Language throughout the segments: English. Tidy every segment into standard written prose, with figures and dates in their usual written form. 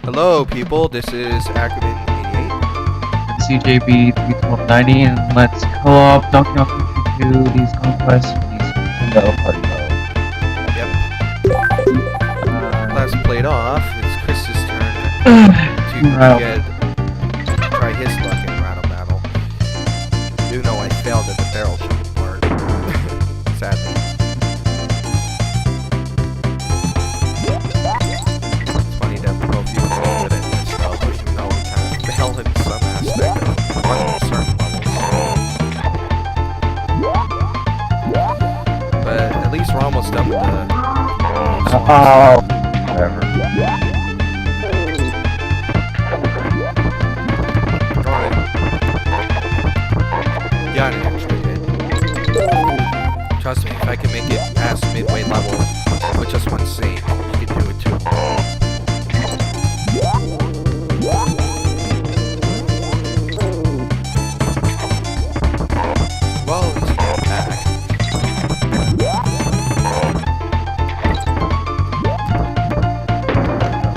Hello, people. This is Ackerman 88. CJB31290, and let's co-op Donkey Kong Country 2, these conquests, these Nintendo party mode. Yep. Last played off, it's Chris's turn to try his luck in Rattle Battle. Even though I failed at the barrel jumping part. Sadly. It's funny that both of you are good at this though, but even though we kind of failed in some aspect of one certain levels. But at least we're almost done with the whatever. Yeah, I'm actually good. Trust me, if I can make it past midway level with just one save, you can do it too. Well, at least you get back.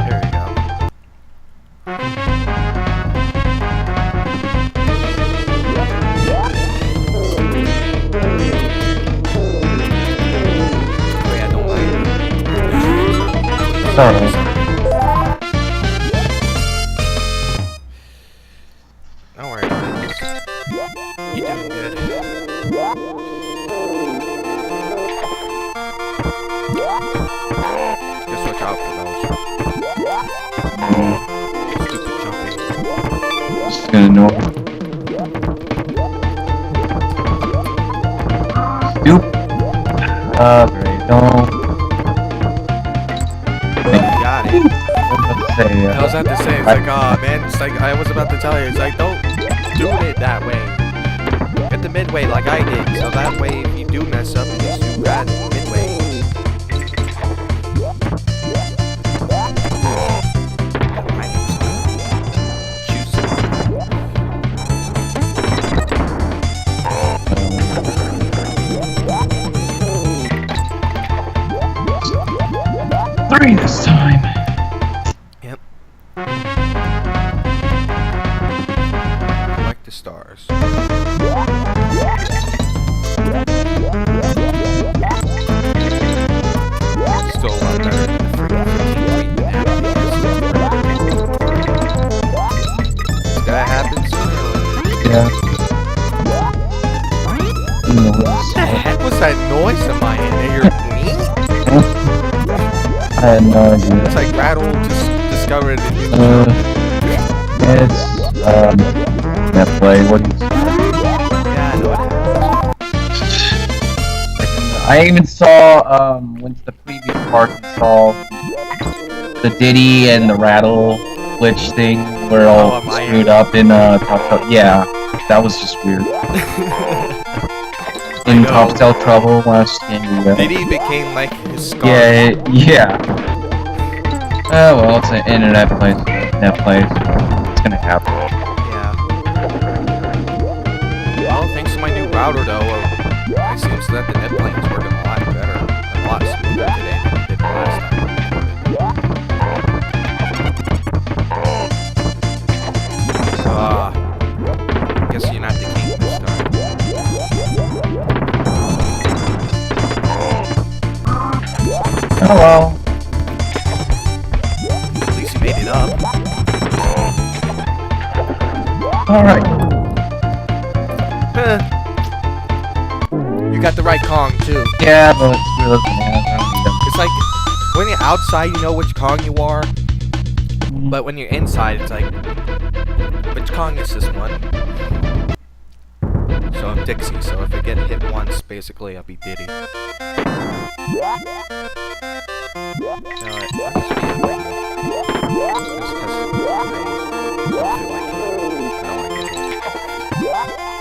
There we go. Wait, I don't like it. Sorry. Don't worry about it. You're doing good. Just watch out for those. Stupid jumping. Just gonna know. Stoop. Great. Don't. Got it. I was about to say, it's like, oh man, it's like, I was about to tell you, it's like, don't do it that way. Get the midway like I did, so that way if you do mess up, at least you got midway. Three this time. Yep. Collect the stars. Still a lot better than the freaking 15 point banana. Is that happen sooner or later? Yeah. What the heck was that noise in my head? Did you hear me? I had no idea. It's like Rattle just discovered a new It's, that play, what do you say? Yeah, I know what happened. I even saw, went to the previous part and saw the Diddy and the Rattle glitch thing where all screwed up in, Top. Yeah, that was just weird. In Top Cell Trouble last game. Diddy became like his scar. Yeah. Well, it's an internet place. It's gonna happen. Yeah. Well, thanks to my new router though, it seems that the net plane's working a lot better, a lot smoother today than it did the last time we recorded. Guess you're not the king this time. Oh well. At least you made it up. Alright. You got the right Kong too. Yeah, but screw those bananas. I don't need them. It's like when you're outside, you know which Kong you are, but when you're inside, it's like, which Kong is this one? So I'm Dixie. So if I get hit once, basically I'll be Diddy.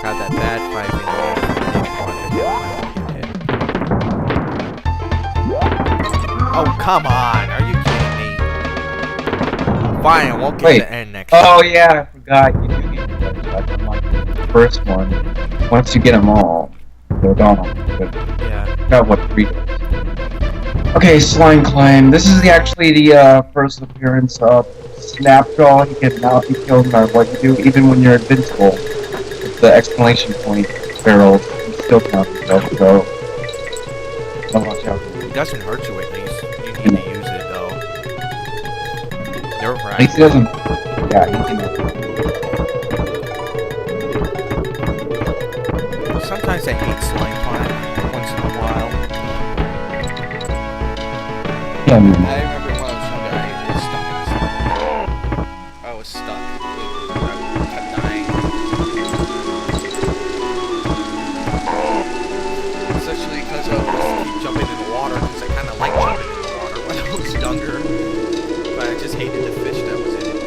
Got that bad 5 Oh, come on! Are you kidding me? Fine, I won't get to the end next time. Oh yeah, I forgot you do need to go back. Unlike the first one, once you get them all, they're gone. But Yeah. got what 3 days. Okay, slime climb. This is actually the first appearance of Snapjaw. He cannot be killed no matter what you do, even when you're invincible. With the exclamation point barrel, he still cannot be killed. So, watch out. It doesn't hurt you at least. You need to use it though. You're right. At least he doesn't. Yeah, he can. Sometimes I hate slime climb once in a while. Yeah, I remember when I was younger, I was stuck. I kept dying. Especially because I was keep jumping in the water, because I kind of like jumping in the water when I was younger. But I just hated the fish that was in it.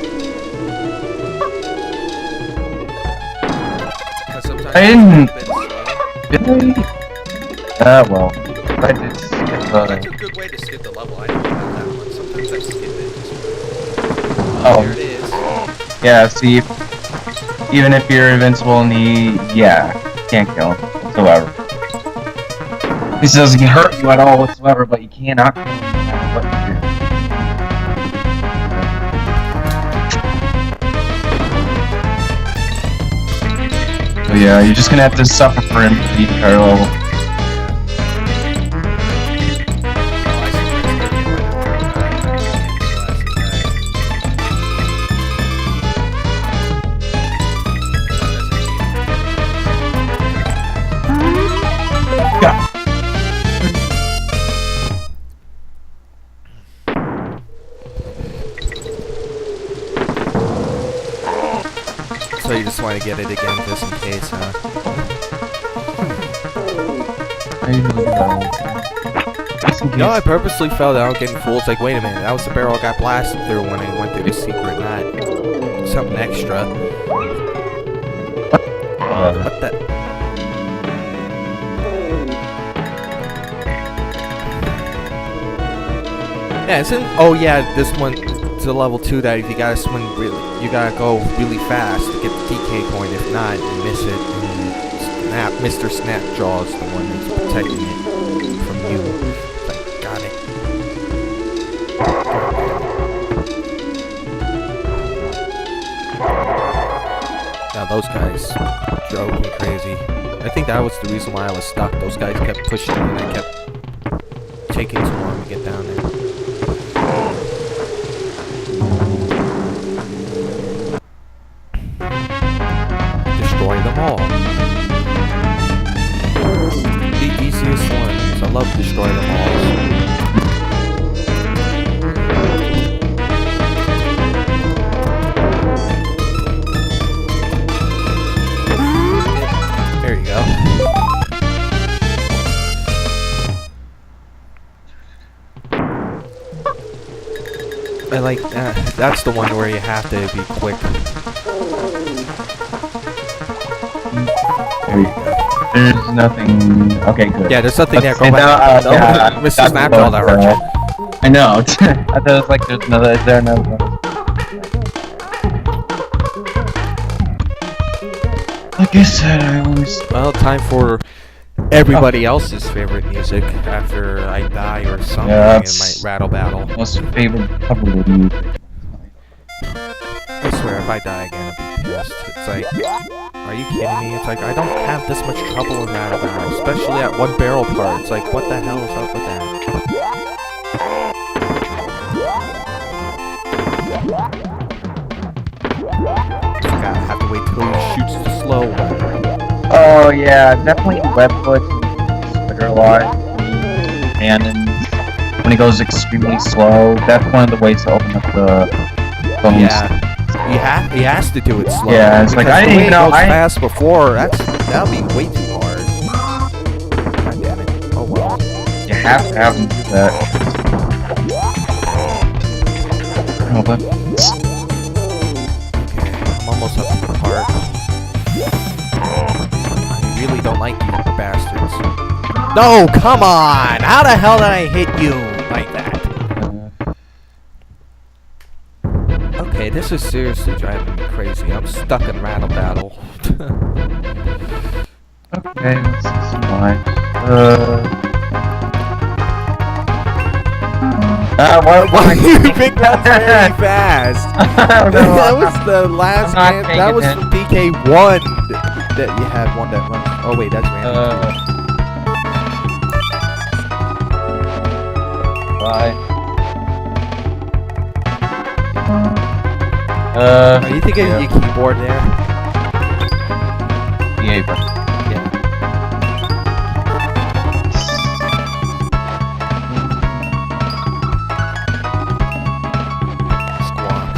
Because sometimes I didn't. Really? Well, I did skip That's a good way to skip the level. I didn't know about that one. Sometimes I skip it. Oh. There it is. Yeah, see, even if you're invincible in the... Yeah, can't kill him whatsoever. This doesn't hurt you at all whatsoever, but you cannot kill him no matter what you do. So yeah, you're just gonna have to suffer for him to beat the entire level. So you just want to get it again just in case, huh? I usually do that. Just in case. No, I purposely fell down getting fooled. It's like, wait a minute, that was the barrel I got blasted through when I went through the secret, not something extra. What the? Yeah, isn't? Oh yeah, this one. To level 2 that if you gotta swim really, you gotta go really fast to get the DK coin. If not, you miss it. And Mr. Snapjaw is the one that's protecting it from you. Like, got it. Now those guys drove me crazy. I think that was the reason why I was stuck. Those guys kept pushing me and I kept taking too long to get down there. Destroy them all. The easiest ones. I love destroy them all. There you go. I like that. That's the one where you have to be quick. There you go. There's nothing. Okay, good. Yeah, there's nothing there. Go And back. now, yeah, Mr. Snapjaw, that hurt you. I know. I thought it was like there's another. Is there another one? Like I said, I always. Well, time for everybody else's favorite music after I die or something in my Rattle Battle. Most favorite cover music. I swear, if I die again, I'll be pissed. It's like, are you kidding me? It's like, I don't have this much trouble in Rattle Battle, especially at one barrel part. It's like, what the hell is up with that? I have to wait till he shoots the slow one. Oh yeah, definitely web foot. Twitter a lot. Cannons. When he goes extremely slow, that's one of the ways to open up the phones. Yeah, he has to do it slow. Yeah, it's like I didn't even know. Fast before. That'll be way too hard. God damn it! Oh well. You have to have him do that. Oh, but okay, I'm almost up to the part. I really don't like you bastards. No, come on! How the hell did I hit you like that? Okay, this is seriously driving me crazy. I'm stuck in Rattle Battle. okay, let's see some lines. Why you picked that very fast? That was the last game. That was from DK1 that you had one that runs. Oh wait, that's random. Bye. Are you thinking of your keyboard there? Yeah, but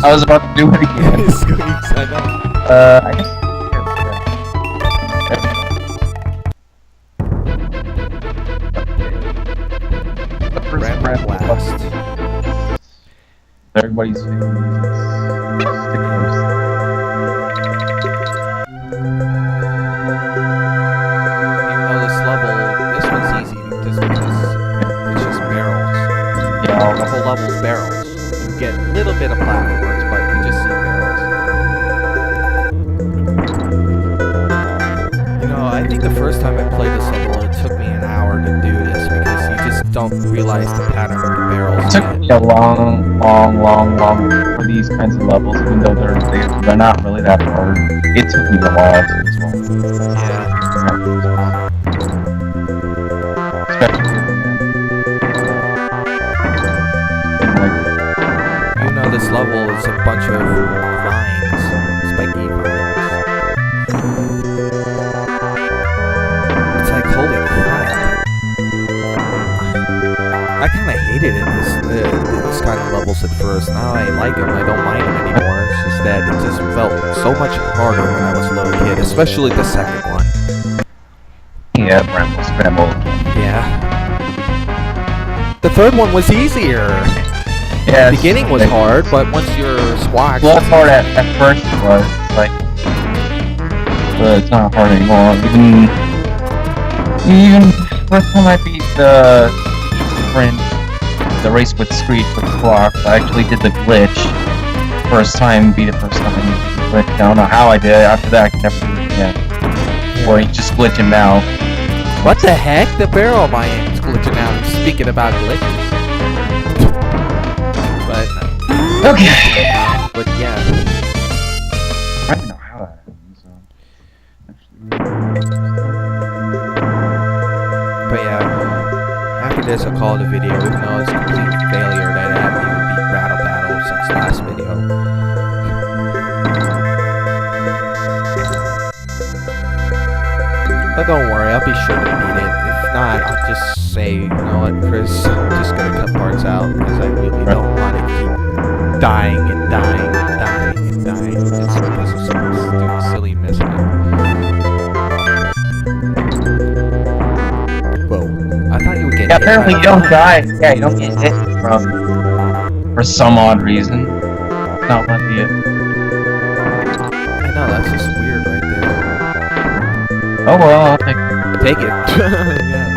I was about to do it again. Squeaks, I know. I guess. Bramble blast. Everybody's favorite music. Even though this level, this one's easy just because it's just barrels. Yeah, The whole level's barrels. You get a little bit of platforms, but you just see barrels. You know, I think the first time I played this level, it took me an hour to do this because you just don't realize the pattern of the barrels. It took me a long for these kinds of levels, even though they're not really that hard. It took me a while to as well. Yeah. Especially You know, this level is a bunch of vines, spiky vines. It's like, holy crap. I kind of hated it, this kind of levels at first. Now I like them, I don't mind them anymore. It's just that it just felt so much harder when I was a little kid, especially the second one. yeah, bramble. Yeah. The third one was easier. Yeah, The beginning was hard, but once you're squashed... Well, it's hard at first it was, like, but it's not hard anymore. Even first time I beat the race with Screech with Squawk, I actually did the glitch. First time, beat it first time. Glitch. I don't know how I did it. After that, I could never do it again. Or you just glitch him now. What the heck? The barrel on my end is glitching out. Speaking about glitches. But Okay. But yeah. I don't know how that happened, so. But yeah. After this, I'll call it a video, even though it's a complete failure that I haven't even beat Rattle Battle since last video. But don't worry, I'll be sure to beat it. If not, I'll just say, you know what, Chris, I'm just gonna cut parts out because I really don't want to keep dying and dying and dying and dying just because of some stupid, silly mishap. Whoa. I thought you would get Yeah, hit apparently by you don't a die. Yeah, you don't get hit for some odd reason. It's not let you. I know, that's just weird right there. Oh well, I'll take it. Take it. Yeah.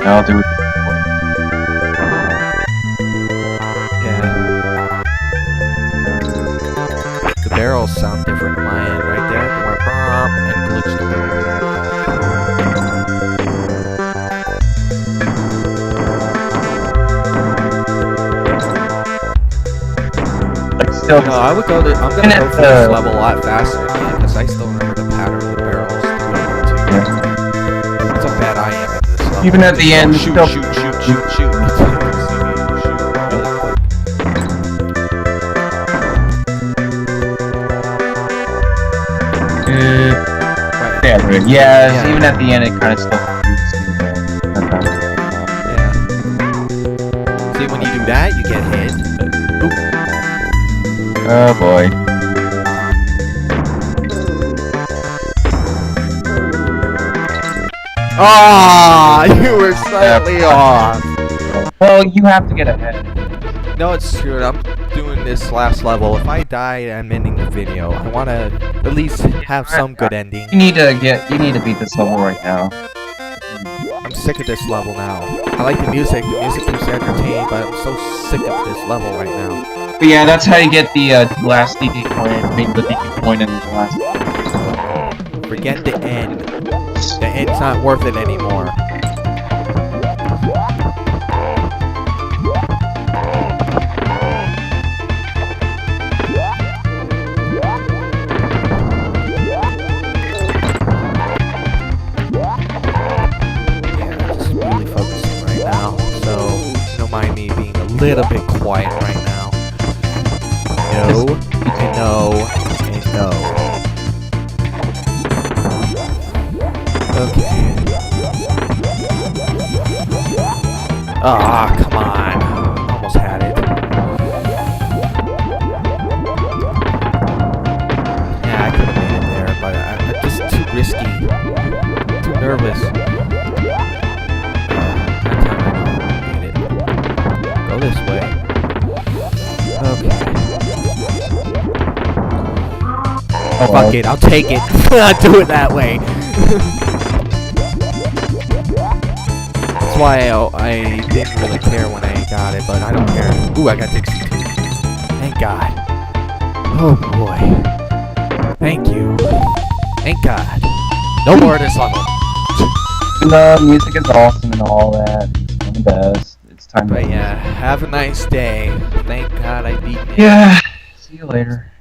I'll do it. Yeah. The barrels sound different in my end right there. They went brrrr and glitched a little. Still, No, I would go to. I'm gonna go for this level a lot faster because I still remember the pattern of the barrels. That's how bad I am at this level. Even at the end, shoot, still- shoot. It's like you see me shoot really quick. Yeah, even at the end, it kind of still confuses me. Yeah. See, when you do that, you get hit. Oop. Oh boy. Ah, you were slightly off. Well, you have to get ahead. No, it's true. I'm doing this last level. If I die, I'm ending the video. I want to at least have some good ending. You need to beat this level right now. I'm sick of this level now. I like the music. The music keeps me entertained, but I'm so sick of this level right now. But yeah, that's how you get the last DD point. I mean, the DD point in the last. Forget the end. The end's not worth it anymore. mind me being a little bit quiet right now. No, and no, and no. Okay. Ah, come on. Almost had it. Yeah, I could have made it there, but I'm just too risky. Too nervous. That time I made it. Go this way. Okay. Oh, Fuck it, I'll take it. I'll do it that way. That's why I didn't really care when I got it, but I don't care. Ooh, I got Dixie too. Thank God. Oh boy. Thank you. Thank God. No more of this level. The music is awesome and all that. It's one of the best. It's time to. But yeah, have a nice day. Thank God I beat it. Yeah. See you later.